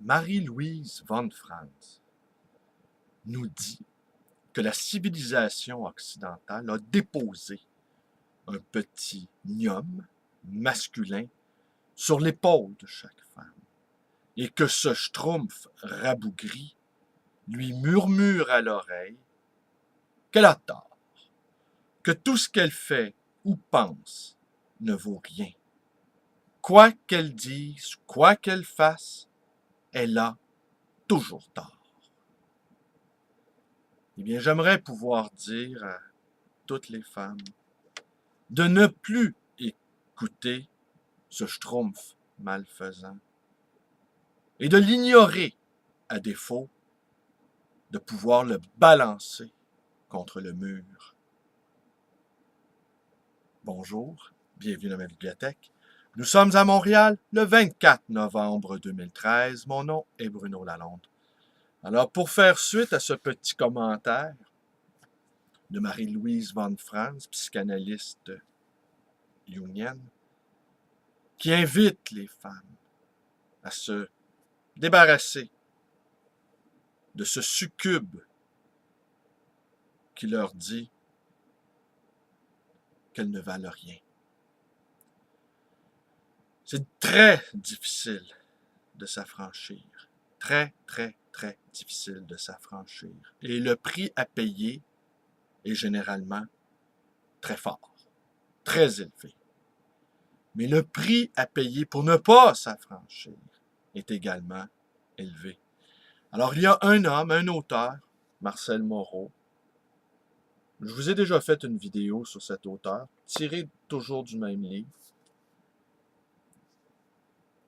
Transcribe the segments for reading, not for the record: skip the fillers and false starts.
Marie-Louise von Franz nous dit que la civilisation occidentale a déposé un petit gnome masculin sur l'épaule de chaque femme et que ce schtroumpf rabougri lui murmure à l'oreille qu'elle a tort, que tout ce qu'elle fait ou pense ne vaut rien. Quoi qu'elle dise, quoi qu'elle fasse, elle a toujours tort. Eh bien, j'aimerais pouvoir dire à toutes les femmes de ne plus écouter ce schtroumpf malfaisant et de l'ignorer à défaut de pouvoir le balancer contre le mur. Bonjour, bienvenue dans ma bibliothèque. Nous sommes à Montréal le 24 novembre 2013. Mon nom est Bruno Lalonde. Alors, pour faire suite à ce petit commentaire de Marie-Louise von Franz, psychanalyste jungienne, qui invite les femmes à se débarrasser de ce succube qui leur dit qu'elles ne valent rien. C'est très difficile de s'affranchir. Très, très, très difficile de s'affranchir. Et le prix à payer est généralement très fort, très élevé. Mais le prix à payer pour ne pas s'affranchir est également élevé. Alors, il y a un homme, un auteur, Marcel Moreau. Je vous ai déjà fait une vidéo sur cet auteur, tiré toujours du même livre,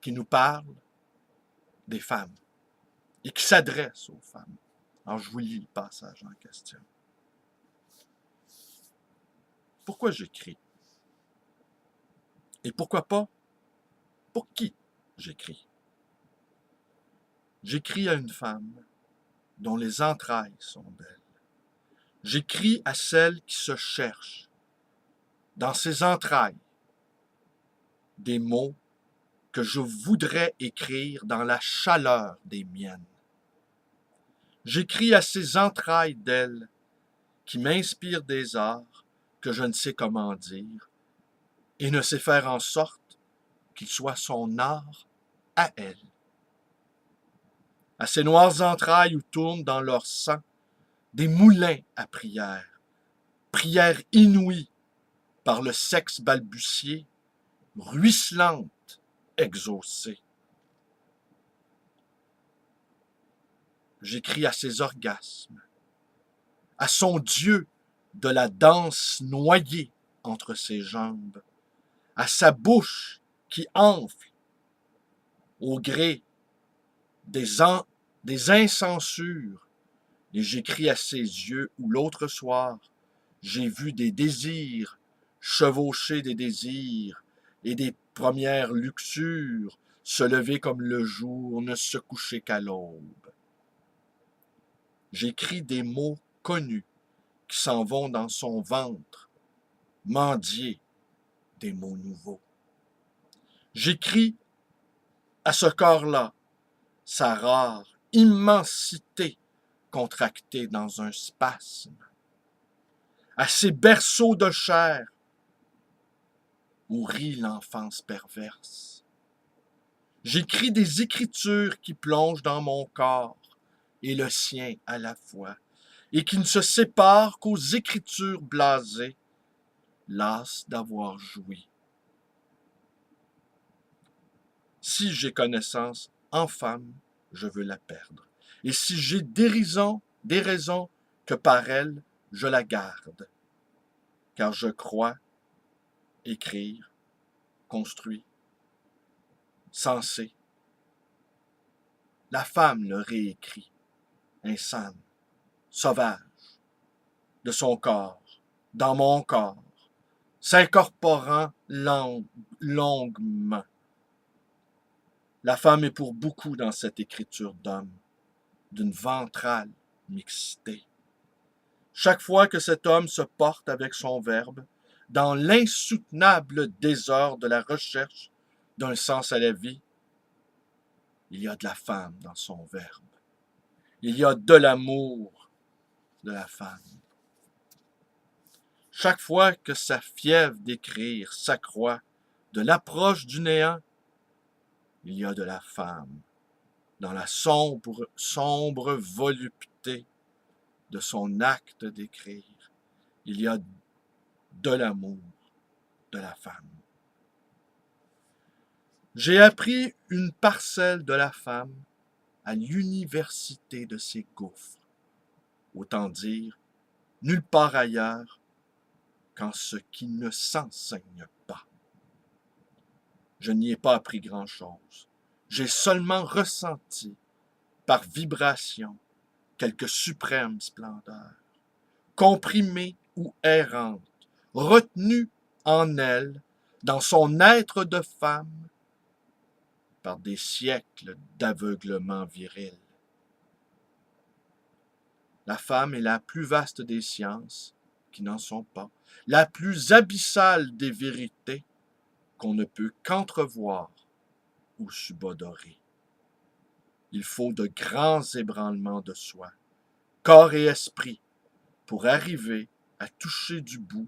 qui nous parle des femmes et qui s'adresse aux femmes. Alors, je vous lis le passage en question. Pourquoi j'écris? Et pourquoi pas? Pour qui j'écris? J'écris à une femme dont les entrailles sont belles. J'écris à celle qui se cherche dans ses entrailles des mots que je voudrais écrire dans la chaleur des miennes. J'écris à ces entrailles d'elle qui m'inspirent des arts que je ne sais comment dire et ne sais faire en sorte qu'il soit son art à elle. À ces noires entrailles où tournent dans leur sang des moulins à prière, prière inouïe par le sexe balbutié, ruisselante, exaucée. J'écris à ses orgasmes, à son Dieu de la danse noyée entre ses jambes, à sa bouche qui enfle au gré des incensures, et j'écris à ses yeux où l'autre soir, j'ai vu des désirs chevaucher des désirs et des premières luxures se lever comme le jour, ne se coucher qu'à l'aube. J'écris des mots connus qui s'en vont dans son ventre, mendier des mots nouveaux. J'écris à ce corps-là, sa rare immensité contractée dans un spasme, à ces berceaux de chair où rit l'enfance perverse. J'écris des écritures qui plongent dans mon corps et le sien à la fois, et qui ne se séparent qu'aux écritures blasées, las d'avoir joui. Si j'ai connaissance en femme, je veux la perdre. Et si j'ai des raisons que par elle, je la garde. Car je crois écrire, construit, sensé. La femme le réécrit, insane, sauvage, de son corps, dans mon corps, s'incorporant longuement. La femme est pour beaucoup dans cette écriture d'homme, d'une ventrale mixité. Chaque fois que cet homme se porte avec son verbe, dans l'insoutenable désordre de la recherche d'un sens à la vie, il y a de la femme dans son verbe. Il y a de l'amour de la femme. Chaque fois que sa fièvre d'écrire s'accroît de l'approche du néant, il y a de la femme dans la sombre volupté de son acte d'écrire. Il y a de l'amour de la femme. J'ai appris une parcelle de la femme à l'université de ses gouffres. Autant dire, nulle part ailleurs qu'en ce qui ne s'enseigne pas. Je n'y ai pas appris grand-chose. J'ai seulement ressenti, par vibration, quelque suprême splendeur, comprimée ou errante, retenue en elle, dans son être de femme, par des siècles d'aveuglement viril. La femme est la plus vaste des sciences, qui n'en sont pas, la plus abyssale des vérités, qu'on ne peut qu'entrevoir ou subodorer. Il faut de grands ébranlements de soi, corps et esprit, pour arriver à toucher du bout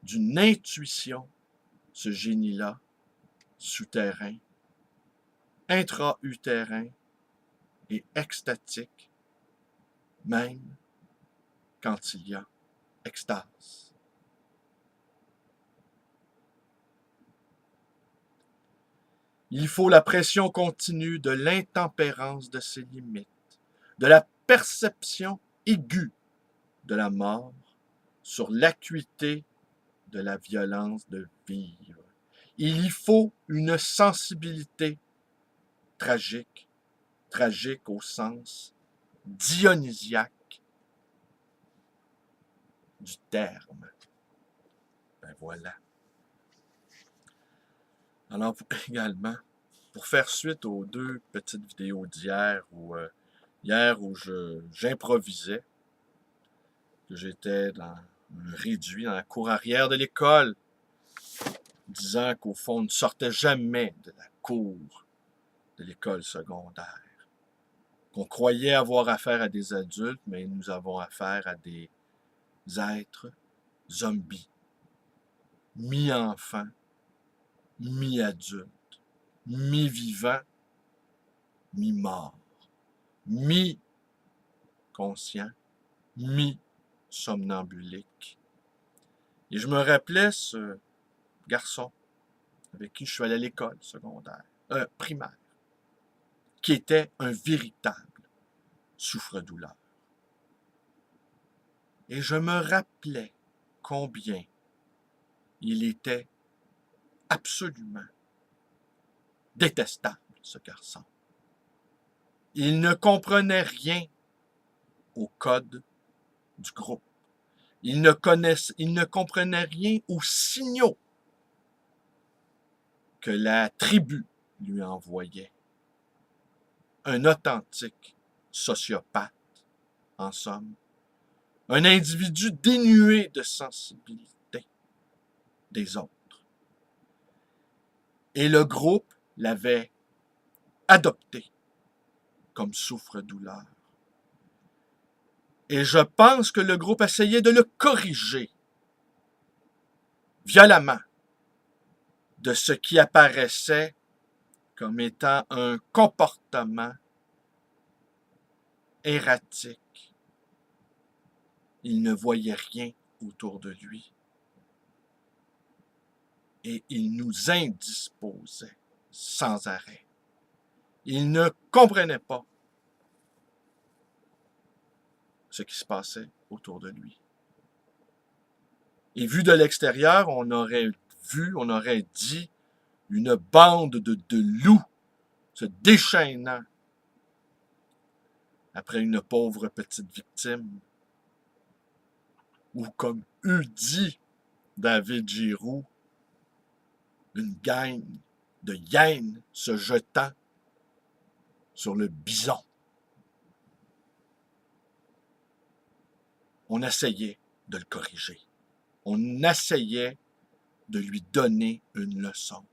d'une intuition ce génie-là, souterrain, intra-utérin et extatique, même quand il y a extase. Il faut la pression continue de l'intempérance de ses limites, de la perception aiguë de la mort sur l'acuité de la violence de vivre. Il y faut une sensibilité tragique, tragique au sens dionysiaque du terme. Ben voilà. Alors également, pour faire suite aux deux petites vidéos d'hier où j'improvisais, que j'étais réduit dans la cour arrière de l'école, disant qu'au fond, on ne sortait jamais de la cour de l'école secondaire. Qu'on croyait avoir affaire à des adultes, mais nous avons affaire à des êtres zombies, mi-enfants, mi-adultes, mi-vivants, mi-morts, mi-conscients, mi-somnambuliques. Et je me rappelais ce garçon avec qui je suis allé à l'école secondaire, primaire, qui était un véritable souffre-douleur. Et je me rappelais combien il était absolument détestable, ce garçon. Il ne comprenait rien au code du groupe. Il ne comprenait rien aux signaux que la tribu lui envoyait. Un authentique sociopathe, en somme. Un individu dénué de sensibilité des autres. Et le groupe l'avait adopté comme souffre-douleur. Et je pense que le groupe essayait de le corriger violemment de ce qui apparaissait comme étant un comportement erratique. Il ne voyait rien autour de lui. Et il nous indisposait sans arrêt. Il ne comprenait pas ce qui se passait autour de lui. Et vu de l'extérieur, on aurait dit une bande de loups se déchaînant après une pauvre petite victime. Ou comme eût dit David Giroux, une gang de hyènes se jetant sur le bison. On essayait de le corriger. On essayait de lui donner une leçon.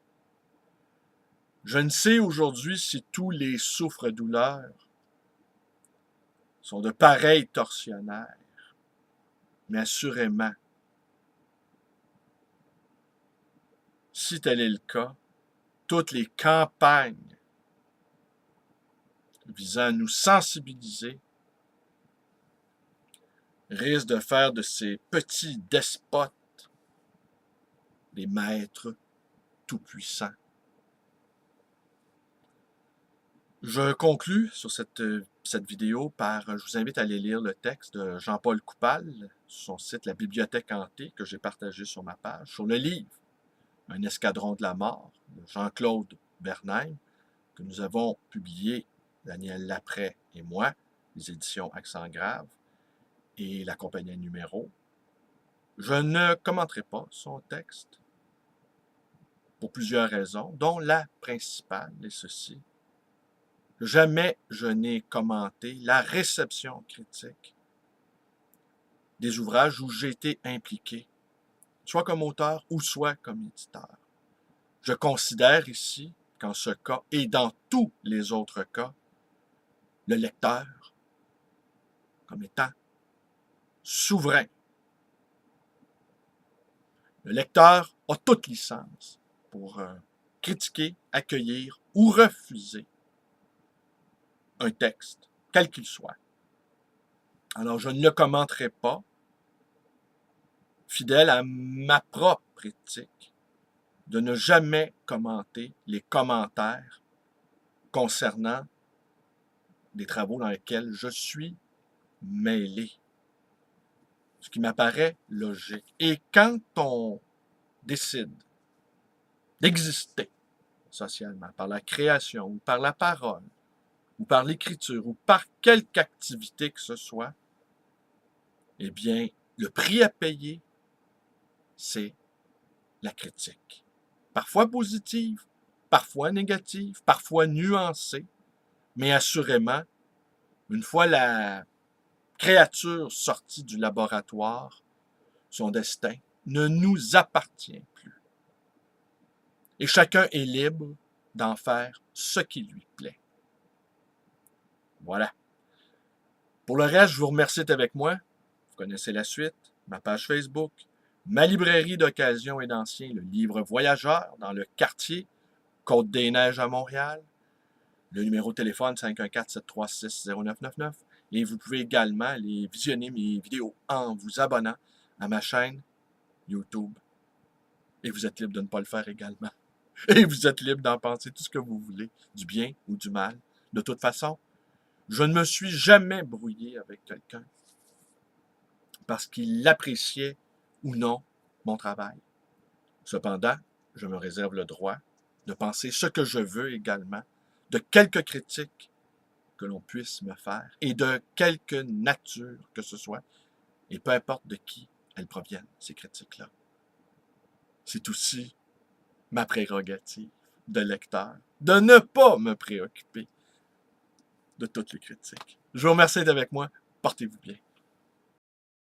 Je ne sais aujourd'hui si tous les souffres-douleurs sont de pareils tortionnaires, mais assurément, si tel est le cas, toutes les campagnes visant à nous sensibiliser risquent de faire de ces petits despotes des maîtres tout-puissants. Je conclus sur cette vidéo par, je vous invite à aller lire le texte de Jean-Paul Coupal sur son site La Bibliothèque hantée que j'ai partagé sur ma page, sur le livre Un escadron de la mort de Jean-Claude Bernheim que nous avons publié, Daniel Laprès et moi, les éditions Accent Grave et la compagnie Numéro. Je ne commenterai pas son texte pour plusieurs raisons, dont la principale est ceci. Jamais je n'ai commenté la réception critique des ouvrages où j'ai été impliqué, soit comme auteur ou soit comme éditeur. Je considère ici qu'en ce cas et dans tous les autres cas, le lecteur comme étant souverain. Le lecteur a toute licence pour critiquer, accueillir ou refuser un texte, quel qu'il soit. Alors, je ne le commenterai pas, fidèle à ma propre éthique, de ne jamais commenter les commentaires concernant des travaux dans lesquels je suis mêlé. Ce qui m'apparaît logique. Et quand on décide d'exister socialement par la création ou par la parole, ou par l'écriture, ou par quelque activité que ce soit, eh bien, le prix à payer, c'est la critique. Parfois positive, parfois négative, parfois nuancée, mais assurément, une fois la créature sortie du laboratoire, son destin ne nous appartient plus. Et chacun est libre d'en faire ce qui lui plaît. Voilà. Pour le reste, je vous remercie d'être avec moi. Vous connaissez la suite, ma page Facebook, ma librairie d'occasion et d'anciens, le livre Voyageur, dans le quartier Côte-des-Neiges à Montréal. Le numéro de téléphone 514-736-0999. Et vous pouvez également aller visionner mes vidéos en vous abonnant à ma chaîne YouTube. Et vous êtes libre de ne pas le faire également. Et vous êtes libre d'en penser tout ce que vous voulez, du bien ou du mal. De toute façon, je ne me suis jamais brouillé avec quelqu'un parce qu'il appréciait ou non mon travail. Cependant, je me réserve le droit de penser ce que je veux également, de quelque critique que l'on puisse me faire et de quelque nature que ce soit, et peu importe de qui elles proviennent, ces critiques-là. C'est aussi ma prérogative de lecteur de ne pas me préoccuper de toutes les critiques. Je vous remercie d'être avec moi. Portez-vous bien.